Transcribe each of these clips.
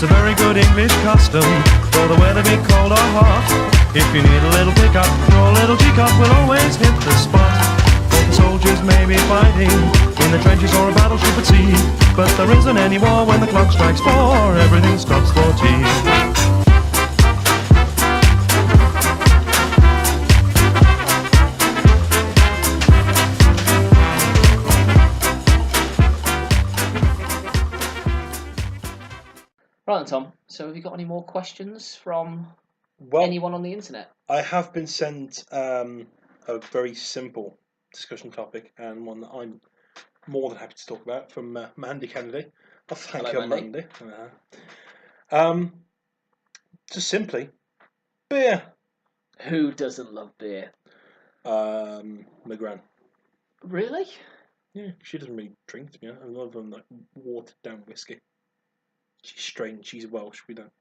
It's a very good English custom, though the weather be cold or hot. If you need a little pickup, your little teacup will always hit the spot. For the soldiers may be fighting in the trenches or a battleship at sea, but there isn't any war when the clock strikes 4, everything stops for tea. Right then, Tom, so have you got any more questions from anyone on the internet? I have been sent a very simple discussion topic, and one that I'm more than happy to talk about, from Mandy Kennedy. Oh, thank Hello, you, Mandy. Just simply, beer. Who doesn't love beer? My gran. Really? Yeah, she doesn't really drink, to be honest. I love them like watered down whiskey. She's strange. She's Welsh. We don't.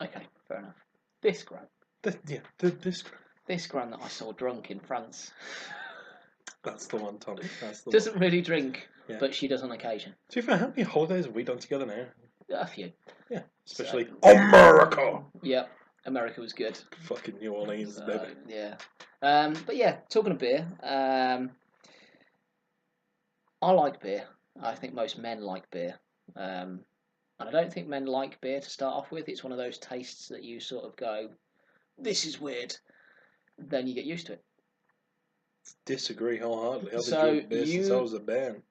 Okay, fair enough. This gran. This gran that I saw drunk in France. That's the one, Tom. That's the Doesn't one. really drink, Yeah. but she does on occasion. To be fair, how many holidays have we done together now? A few. Yeah, especially America. Yeah, America was good. Fucking New Orleans, baby. Yeah. But yeah, talking of beer, I like beer. I think most men like beer. And I don't think men like beer to start off with. It's one of those tastes that you sort of go, this is weird. Then you get used to it. Disagree wholeheartedly. I've So enjoyed beer since I was a bairn.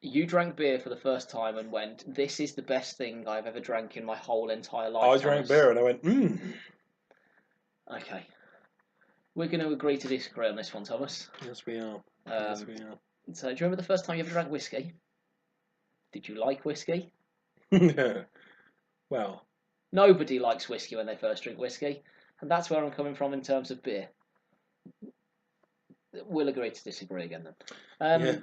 You drank beer for the first time and went, this is the best thing I've ever drank in my whole entire life. I drank beer and I went, Okay. We're going to agree to disagree on this one, Thomas. Yes, we are. Yes, we are. So, do you remember the first time you ever drank whiskey? Did you like whiskey? Well, nobody likes whiskey when they first drink whiskey, and that's where I'm coming from in terms of beer. We'll agree to disagree again then. yeah.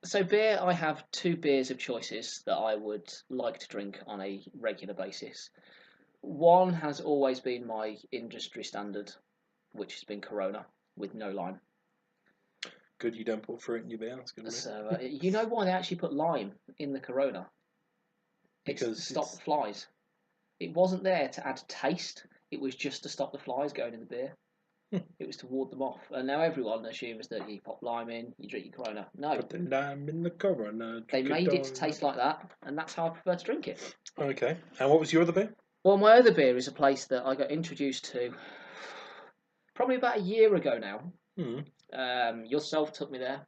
So beer, I have 2 beers of choices that I would like to drink on a regular basis. One has always been my industry standard, which has been Corona with no lime. Good, you don't put fruit in your beer. That's good. So you know why they actually put lime in the Corona? Because to stop the flies. It wasn't there to add taste. It was just to stop the flies going in the beer. It was to ward them off. And now everyone assumes that you pop lime in, you drink your Corona. No. Put the lime in the Corona. They made it to taste like that, and that's how I prefer to drink it. Okay. And what was your other beer? Well, my other beer is a place that I got introduced to probably about a year ago now. Yourself took me there.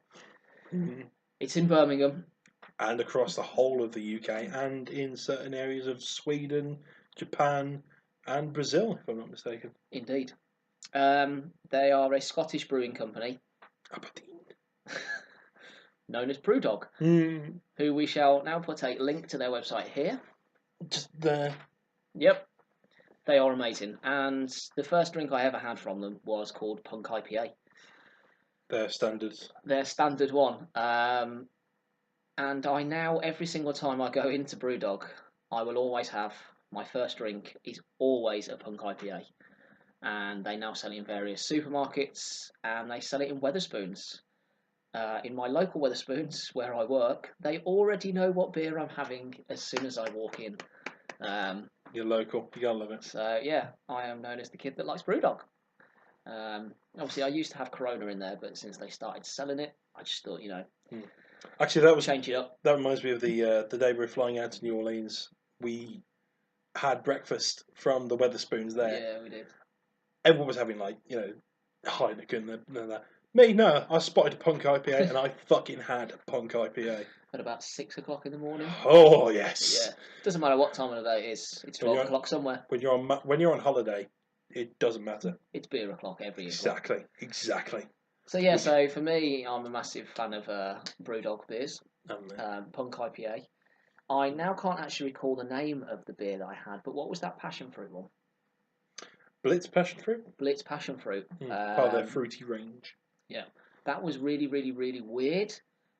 It's in Birmingham. And across the whole of the UK, and in certain areas of Sweden, Japan, and Brazil, if I'm not mistaken. Indeed. They are a Scottish brewing company. Aberdeen. Known as Brewdog. Who we shall now put a link to their website here. Just there. Yep. They are amazing. And the first drink I ever had from them was called Punk IPA. Their standards. Their standard one. And I now, every single time I go into Brewdog, I will always have, my first drink is always a Punk IPA. And they now sell it in various supermarkets, and they sell it in Wetherspoons. In my local Wetherspoons, where I work, they already know what beer I'm having as soon as I walk in. You're local, you gotta love it. So yeah, I am known as the kid that likes Brewdog. Obviously, I used to have Corona in there, but since they started selling it, I just thought, Actually, that was change it up. That reminds me of the day we were flying out to New Orleans. We had breakfast from the Wetherspoons there. Yeah, we did. Everyone was having Heineken and that. Me, no. I spotted a Punk IPA and I fucking had a Punk IPA. At about 6 o'clock in the morning. Oh yes. Yeah. Doesn't matter what time of the day it is. It's 12 o'clock somewhere. When you're on holiday, it doesn't matter. It's beer o'clock every year. Exactly. So yeah, so for me, I'm a massive fan of Brewdog beers. Punk IPA. I now can't actually recall the name of the beer that I had, but what was that passion fruit one? Blitz passion fruit? Blitz passion fruit. Part of their fruity range. Yeah. That was really, really, really weird,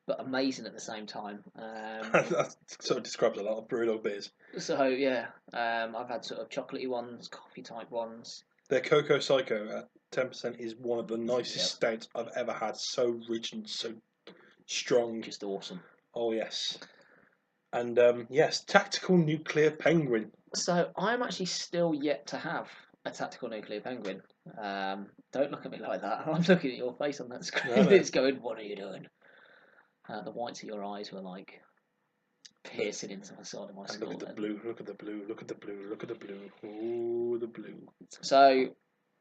but amazing at the same time. That sort of describes a lot of Brewdog beers. So yeah, I've had sort of chocolatey ones, coffee type ones. Their Cocoa Psycho at 10% is one of the nicest stouts I've ever had. So rich and so strong. Just awesome. Oh yes. And yes, tactical nuclear penguin. So I'm actually still yet to have a tactical nuclear penguin. Don't look at me like that. I'm looking at your face on that screen. No, no. It's going, what are you doing? The whites of your eyes were like piercing into the side of my And skull. look at the blue. Look at the blue. Look at the blue. Look at the blue. Ooh, the blue. So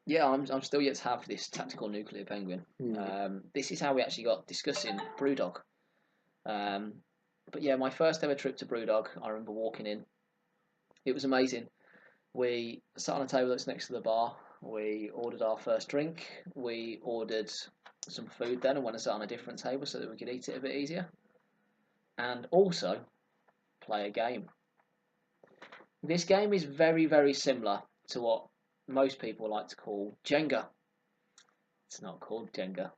yeah, I'm still yet to have this tactical nuclear penguin. Hmm. This is how we actually got discussing Brewdog. But yeah, my first ever trip to Brewdog, I remember walking in. It was amazing. We sat on a table that's next to the bar. We ordered our first drink. We ordered some food then and went and sat on a different table so that we could eat it a bit easier. And also play a game. This game is very, very similar to what most people like to call Jenga. It's not called Jenga.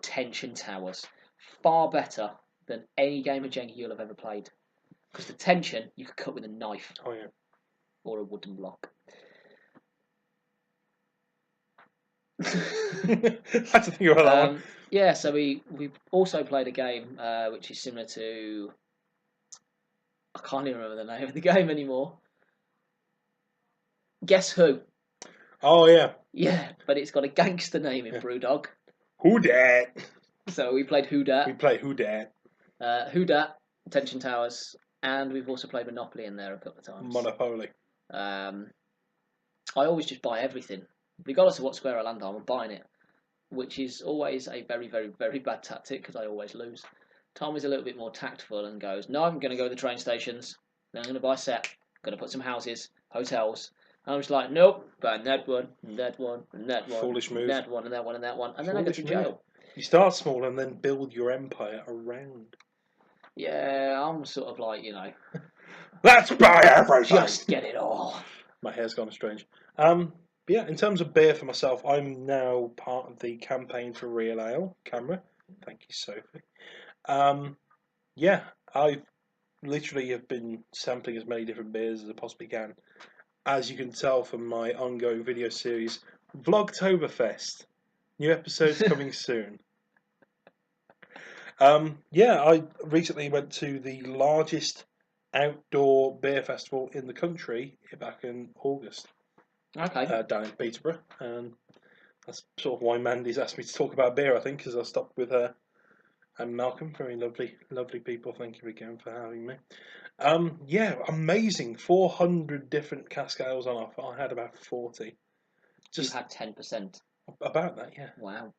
Tension Towers. Far better than any game of Jenga you'll have ever played. Because the tension you could cut with a knife Oh yeah. or a wooden block. I had to think about that one. Yeah, so we also played a game which is similar to, I can't even remember the name of the game anymore. Guess Who? Oh yeah. Yeah, but it's got a gangster name in Yeah. Brewdog. Who dat? So we played Who Dat. We play Who dat. Who Dat, Tension Towers, and we've also played Monopoly in there a couple of times. Monopoly. I always just buy everything. Regardless of what square I land on, I'm buying it. Which is always a very, very, very bad tactic because I always lose. Tom is a little bit more tactful and goes, no, I'm going to go to the train stations, then I'm going to buy a set, I'm going to put some houses, hotels. And I'm just like, nope, buying that one, and that one, and that one, Foolish move. and that one, and that one, and that one. And then I go to Foolish move. jail. You start small and then build your empire around. Yeah, I'm sort of like, Let's buy everything. just get it all. My hair's gone strange. Yeah, in terms of beer for myself, I'm now part of the campaign for Real Ale camera. Thank you, Sophie. Yeah, I literally have been sampling as many different beers as I possibly can. As you can tell from my ongoing video series, Vlogtober Fest. New episodes coming soon. Yeah, I recently went to the largest outdoor beer festival in the country back in August. Okay. Down in Peterborough, and that's sort of why Mandy's asked me to talk about beer. I think because I stopped with her and Malcolm, very lovely, lovely people. Thank you again for having me. Yeah, amazing. 400 different cask ales on offer. I had about 40. Just You had 10%. about that, yeah. Wow.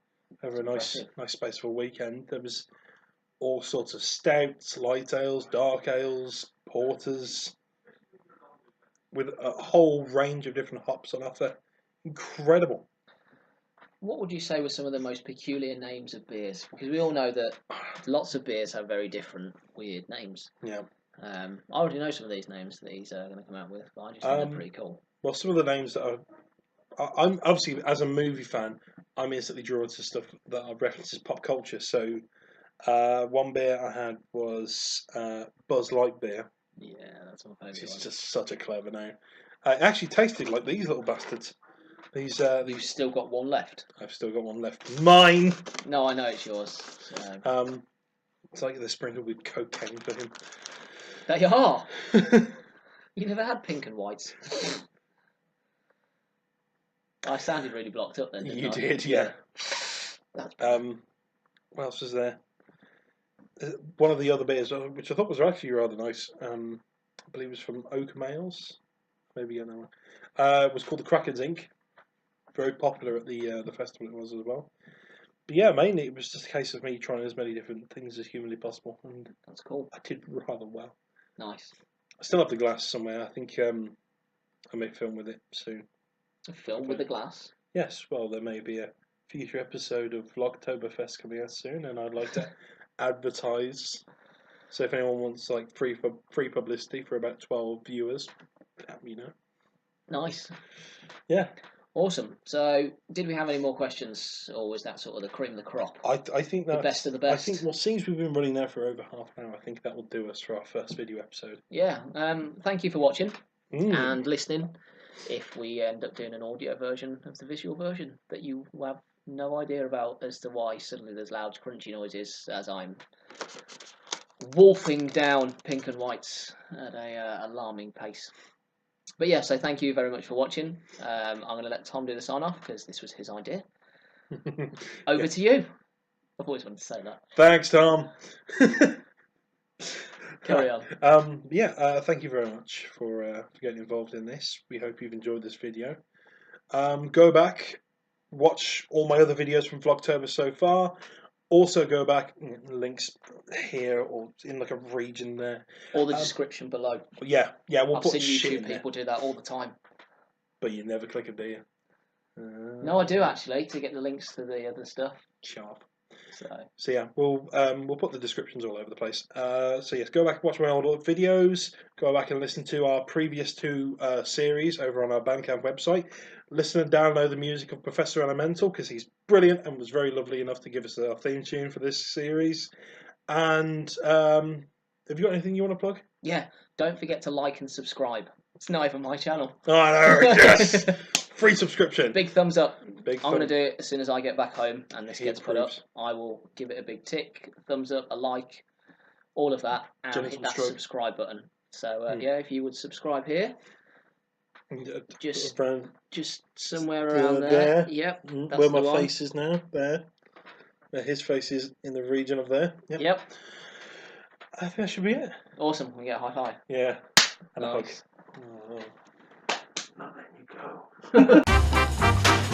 Over That's a impressive. nice space for a weekend. There was all sorts of stouts, light ales, dark ales, porters, with a whole range of different hops on offer. Incredible. What would you say were some of the most peculiar names of beers? Because we all know that lots of beers have very different, weird names. Yeah. I already know some of these names that he's going to come out with, but I just think they're pretty cool. Well, some of the names that I'm obviously, as a movie fan, I'm instantly drawn to stuff that are references pop culture. So, one beer I had was Buzz Light beer. Yeah, that's my favourite It's one. just such a clever name. It actually tasted like these little bastards. You've still got one left. I've still got one left. Mine. No, I know it's yours. So. It's like they're sprinkled with cocaine for him. They are. You never had pink and whites. I sounded really blocked up then. You I? did, yeah. That's What else was there? One of the other beers, which I thought was actually rather nice, I believe it was from Oak Males. Maybe get that one. It was called the Kraken's Ink. Very popular at the festival it was as well. But yeah, mainly it was just a case of me trying as many different things as humanly possible, and that's cool. I did rather well. Nice. I still have the glass somewhere. I think I may film with it soon. A film with the glass? Yes, well, there may be a future episode of Vlogtober Fest coming out soon, and I'd like to advertise. So if anyone wants like free publicity for about 12 viewers, let me know. Nice. Yeah. Awesome. So, did we have any more questions, or was that sort of the cream of the crop? I think that's the best of the best. I think, well, since we've been running there for over half an hour, I think that will do us for our first video episode. Yeah. Thank you for watching and listening. If we end up doing an audio version of the visual version that you have no idea about as to why suddenly there's loud crunchy noises as I'm wolfing down pink and whites at a alarming pace. But yeah, so thank you very much for watching. I'm going to let Tom do the sign off because this was his idea. Over to you. I've always wanted to say that. Thanks, Tom. Carry on. Thank you very much for getting involved in this. We hope you've enjoyed this video. Go back, watch all my other videos from Vlogtober so far. Also go back, links here or in like a region there. Or the description below. Yeah, we'll I've put seen shit in YouTube there. people do that all the time. But you never click it, do you? No, I do actually, to get the links to the other stuff. Sharp. So yeah, we'll put the descriptions all over the place. So yes, go back and watch my old videos. Go back and listen to our previous 2 series over on our Bandcamp website. Listen and download the music of Professor Elemental because he's brilliant and was very lovely enough to give us our theme tune for this series. And have you got anything you want to plug? yeah, don't forget to like and subscribe. It's not even my channel. Oh no, yes! Free subscription. Big thumbs up. Big I'm going to do it as soon as I get back home and this He gets put up. approves. I will give it a big tick, thumbs up, a like, all of that, and Gentle hit that stroke. subscribe button. So yeah, if you would subscribe here, just somewhere around there. Yep. That's Where the my one. face is now. There. His face is in the region of there. Yep. I think that should be it. Awesome. We get a high five. Yeah. And Nice. a hug. Oh. Not letting you go.